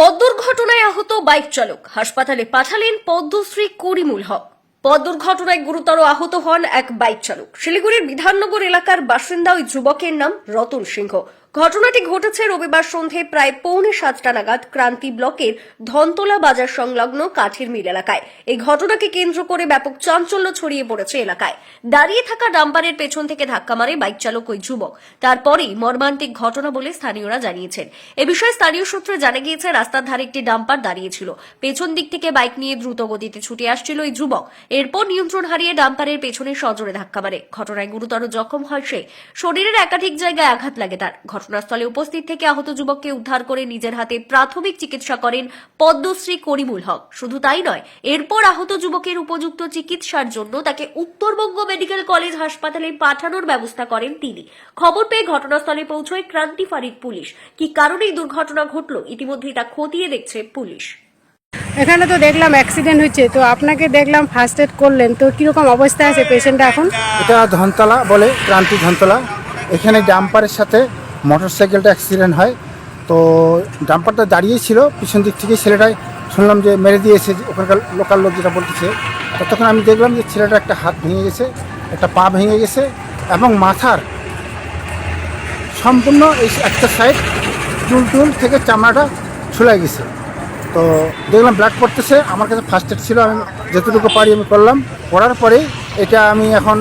পথ দুর্ঘটনায় আহত বাইক চালক হাসপাতালে পাঠালেন পদ্মশ্রী করিমুল হক। পথ দুর্ঘটনায় গুরুতর আহত হন এক বাইক চালক। শিলিগুড়ির বিধাননগর এলাকার বাসিন্দা ওই যুবকের নাম রতন সিংহ। ঘটনাটি ঘটেছে রবিবার সন্ধে প্রায় 6:45 নাগাদ ক্রান্তি ব্লকের ধনতলা বাজার সংলগ্ন কাঠের মিল এলাকায়। এই ঘটনাকে কেন্দ্র করে ব্যাপক চাঞ্চল্য ছড়িয়ে পড়েছে এলাকায়। দাঁড়িয়ে থাকা ডাম্পারের পেছন থেকে ধাক্কা মারে বাইক চালক ওই যুবক। তারপরেই মর্মান্তিক ঘটনা বলে স্থানীয়রা জানিয়েছেন। এ বিষয়ে স্থানীয় সূত্রে জানা গিয়েছে, রাস্তার ধারে একটি ডাম্পার দাঁড়িয়েছিল। পেছন দিক থেকে বাইক নিয়ে দ্রুত গতিতে ছুটে আসছিল ওই যুবক। এরপর নিয়ন্ত্রণ হারিয়ে ডাম্পারের পেছনে সজোরে ধাক্কা মারে। ঘটনায় গুরুতর জখম হয় সে। শরীরের একাধিক জায়গায় আঘাত লাগে তার। ঘটনাস্থলে উপস্থিত থেকে আহত যুবককে উদ্ধার করে নিজের হাতে প্রাথমিক চিকিৎসা করেন পদ্মশ্রী করিমুল হক। শুধু তাই নয়, এরপর আহত যুবকের উপযুক্ত চিকিৎসার জন্য তাকে উত্তরবঙ্গ মেডিকেল কলেজ হাসপাতালে পাঠানোর ব্যবস্থা করেন তিনি। খবর পেয়ে ঘটনাস্থলে পৌঁছয় ক্রান্তি ফাঁড়ির পুলিশ। কি কারণে এই দুর্ঘটনা ঘটল ইতিমধ্যেই তা খতিয়ে দেখছে পুলিশ। এখানে তো দেখলাম অ্যাক্সিডেন্ট হচ্ছে, তো আপনাকে দেখলাম ফার্স্ট এড করলেন, তো কিরকম অবস্থায় আছে পেশেন্টটা এখন? এটা ধনতলা বলে, ক্রান্তি ধনতলা। এখানে ডাম্পারের সাথে মোটরসাইকেলটা অ্যাক্সিডেন্ট হয়। তো ডাম্পারটা দাঁড়িয়ে ছিল, পিছন দিক থেকে ছেলেটাই শুনলাম যে মেরে দিয়েছে, ওখানকার লোকাল লোক যেটা বলতেছে। ততক্ষণ আমি দেখলাম যে ছেলেটা একটা হাত ভেঙে গেছে, একটা পা ভেঙে গেছে এবং মাথার সম্পূর্ণ এই একটা সাইড চুল থেকে চামড়াটা ছুলে গেছে। তো দেখলাম ব্লাড পড়তেছে। আমার কাছে ফার্স্ট এড ছিল, আমি যতটুকু পারি আমি করলাম। করার পরে এটা আমি এখন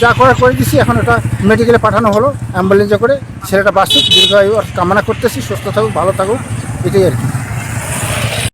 যা করে দিয়েছি। এখন ওটা মেডিকেলে পাঠানো হলো অ্যাম্বুলেন্সে করে। ছেলেটা বাঁচুক, দীর্ঘায়ু কামনা করতেছি, সুস্থ থাকুক, ভালো থাকুক, এটাই আর কি।